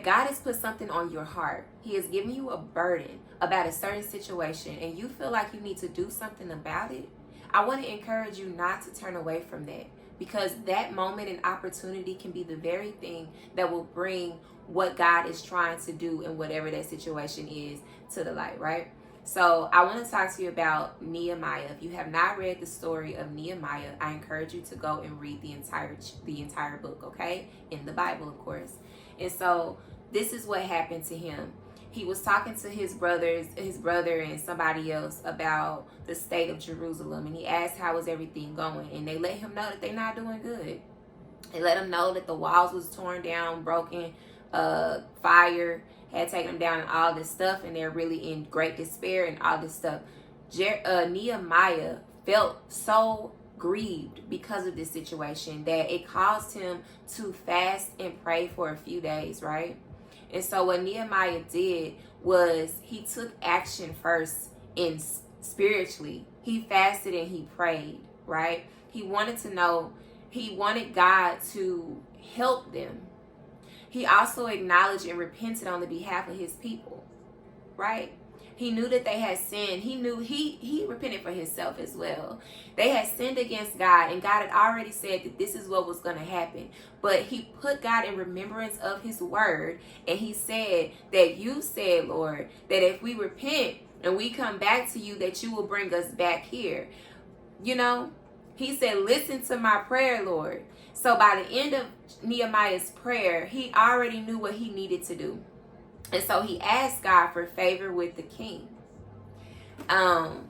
if God has put something on your heart, he has given you a burden about a certain situation, and you feel like you need to do something about it, I want to encourage you not to turn away from that, because that moment and opportunity can be the very thing that will bring what God is trying to do in whatever that situation is to the light, right? So I want to talk to you about Nehemiah. If you have not read the story of Nehemiah, I encourage you to go and read the entire book, okay? In the Bible, of course. And so this is what happened to him. He was talking to his brother and somebody else about the state of Jerusalem, and he asked how was everything going, and they let him know that they're not doing good. They let him know that the walls was torn down, broken, fire had taken them down, and all this stuff, and they're really in great despair and all this stuff. Nehemiah felt so grieved because of this situation that it caused him to fast and pray for a few days, right? And so what Nehemiah did was he took action first in spiritually. He fasted and he prayed, right? He wanted God to help them. He also acknowledged and repented on the behalf of his people, right? He knew that they had sinned. He knew he repented for himself as well. They had sinned against God, and God had already said that this is what was going to happen. But he put God in remembrance of his word, and he said that you said, Lord, that if we repent and we come back to you, that you will bring us back here. You know, he said, listen to my prayer, Lord. So by the end of Nehemiah's prayer, he already knew what he needed to do. And so he asked God for favor with the king. And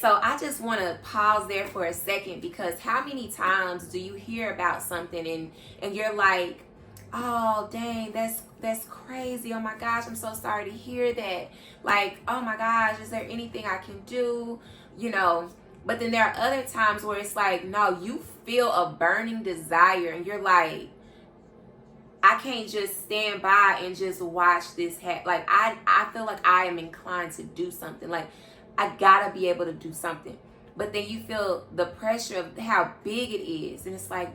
so I just want to pause there for a second, because how many times do you hear about something and you're like, oh, dang, that's crazy. Oh my gosh, I'm so sorry to hear that. Like, oh my gosh, is there anything I can do? You know, but then there are other times where it's like, no, you feel a burning desire and you're like, I can't just stand by and just watch this happen. Like, I feel like I am inclined to do something. Like, I gotta be able to do something. But then you feel the pressure of how big it is. And it's like,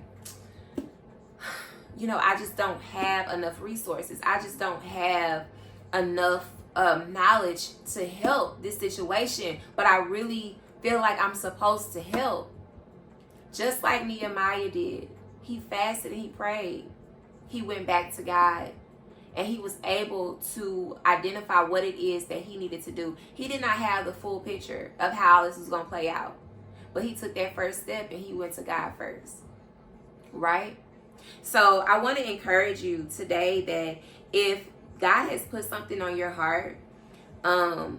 you know, I just don't have enough resources. I just don't have enough knowledge to help this situation. But I really feel like I'm supposed to help. Just like Nehemiah did. He fasted and he prayed. He went back to God, and he was able to identify what it is that he needed to do. He did not have the full picture of how this was going to play out, but he took that first step and he went to God first, right? So I want to encourage you today that if God has put something on your heart to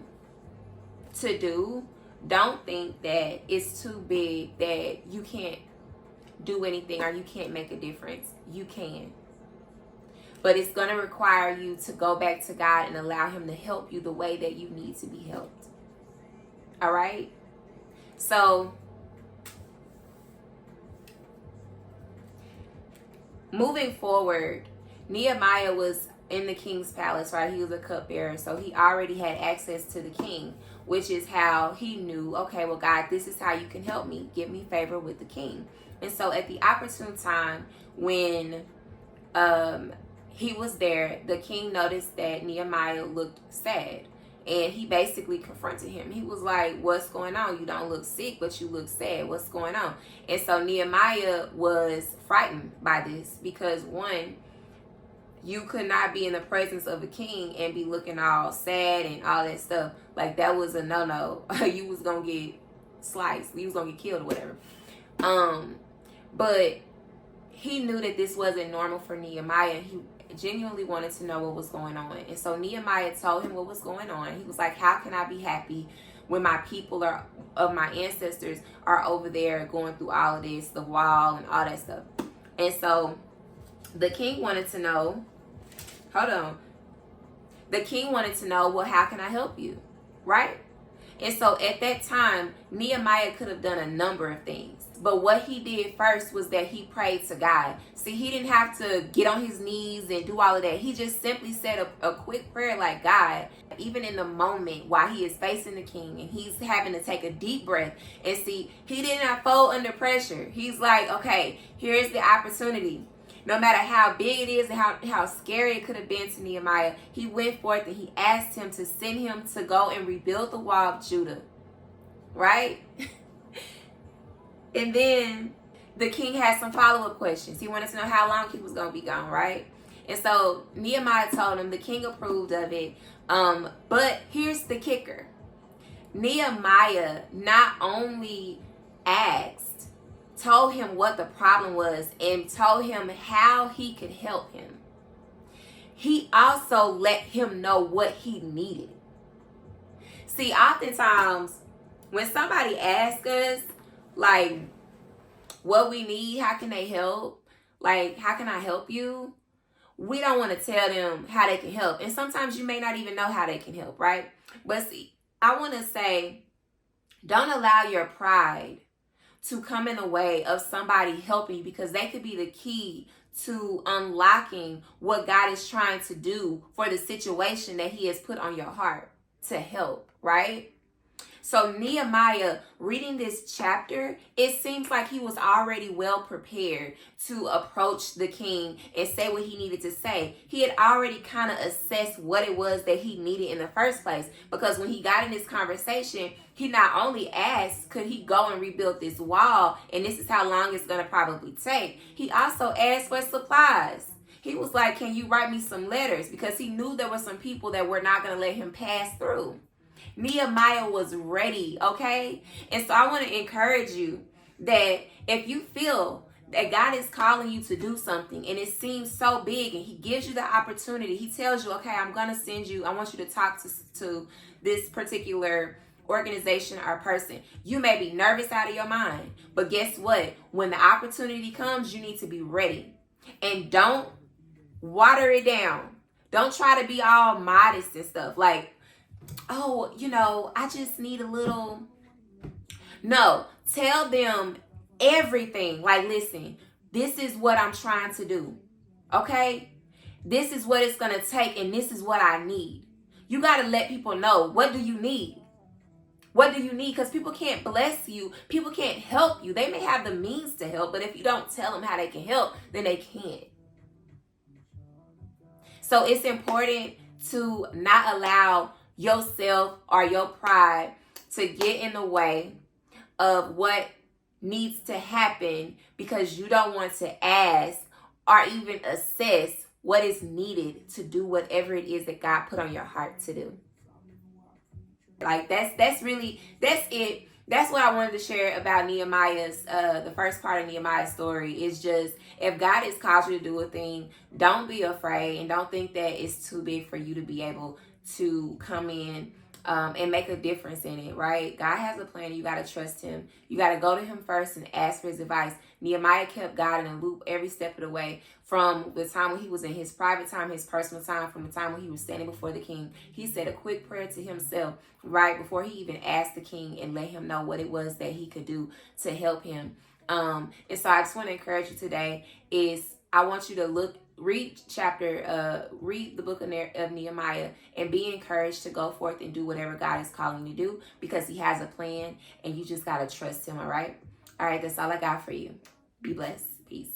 do, don't think that it's too big, that you can't do anything or you can't make a difference. You can. But it's going to require you to go back to God and allow him to help you the way that you need to be helped. All right? So, moving forward, Nehemiah was in the king's palace, right? He was a cupbearer, so he already had access to the king, which is how he knew, okay, well, God, this is how you can help me. Give me favor with the king. And so at the opportune time when he was there, the king noticed that Nehemiah looked sad, and he basically confronted him. He was like, what's going on? You don't look sick, but you look sad. What's going on? And so Nehemiah was frightened by this, because one, you could not be in the presence of a king and be looking all sad and all that stuff. Like, that was a no-no. You was gonna get sliced. You was gonna get killed or whatever. But he knew that this wasn't normal for Nehemiah. He genuinely wanted to know what was going on. And so Nehemiah told him what was going on. He was like, how can I be happy when my people of my ancestors are over there going through all of this, the wall and all that stuff? And so the king wanted to know, the king wanted to know, well, how can I help you? Right? And so at that time, Nehemiah could have done a number of things. But what he did first was that he prayed to God. See, he didn't have to get on his knees and do all of that. He just simply said a quick prayer like, God, even in the moment while he is facing the king and he's having to take a deep breath. And see, he did not fold under pressure. He's like, okay, here's the opportunity. no matter how big it is and how scary it could have been to Nehemiah, he went forth and he asked him to send him to go and rebuild the wall of Judah. Right? And then the king had some follow-up questions. He wanted to know how long he was going to be gone, right? And so Nehemiah told him, the king approved of it. But here's the kicker. Nehemiah not only asked, told him what the problem was, and told him how he could help him. He also let him know what he needed. See, oftentimes, when somebody asks us, like, what we need, how can they help? Like, how can I help you? We don't want to tell them how they can help. And sometimes you may not even know how they can help, right? But see, I want to say, don't allow your pride to come in the way of somebody helping you, because they could be the key to unlocking what God is trying to do for the situation that he has put on your heart to help, right? So Nehemiah, reading this chapter, it seems like he was already well prepared to approach the king and say what he needed to say. He had already kind of assessed what it was that he needed in the first place, because when he got in this conversation, he not only asked, could he go and rebuild this wall, and this is how long it's going to probably take. He also asked for supplies. He was like, can you write me some letters? Because he knew there were some people that were not going to let him pass through. Nehemiah was ready, okay? And so I want to encourage you that if you feel that God is calling you to do something and it seems so big and he gives you the opportunity, he tells you, okay, I'm going to send you, I want you to talk to this particular organization or person. You may be nervous out of your mind, but guess what? When the opportunity comes, you need to be ready. And don't water it down. Don't try to be all modest and stuff. Like, oh, I just need a little. No, tell them everything. Like, listen, this is what I'm trying to do. Okay? This is what it's going to take, and this is what I need. You got to let people know, what do you need? What do you need? Because people can't bless you. People can't help you. They may have the means to help, but if you don't tell them how they can help, then they can't. So it's important to not allow yourself or your pride to get in the way of what needs to happen, because you don't want to ask or even assess what is needed to do whatever it is that God put on your heart to do. Like, that's it. That's what I wanted to share about Nehemiah's, the first part of Nehemiah's story is just, if God has called you to do a thing, don't be afraid and don't think that it's too big for you to be able to come in and make a difference in it, right? God has a plan. You got to trust him. You got to go to him first and ask for his advice. Nehemiah kept God in a loop every step of the way, from the time when he was in his private time, his personal time, from the time when he was standing before the king. He said a quick prayer to himself right before he even asked the king and let him know what it was that he could do to help him. And so I just want to encourage you today is, I want you to read the book of Nehemiah and be encouraged to go forth and do whatever God is calling you to do, because he has a plan and you just got to trust him. All right. That's all I got for you. Be blessed. Peace.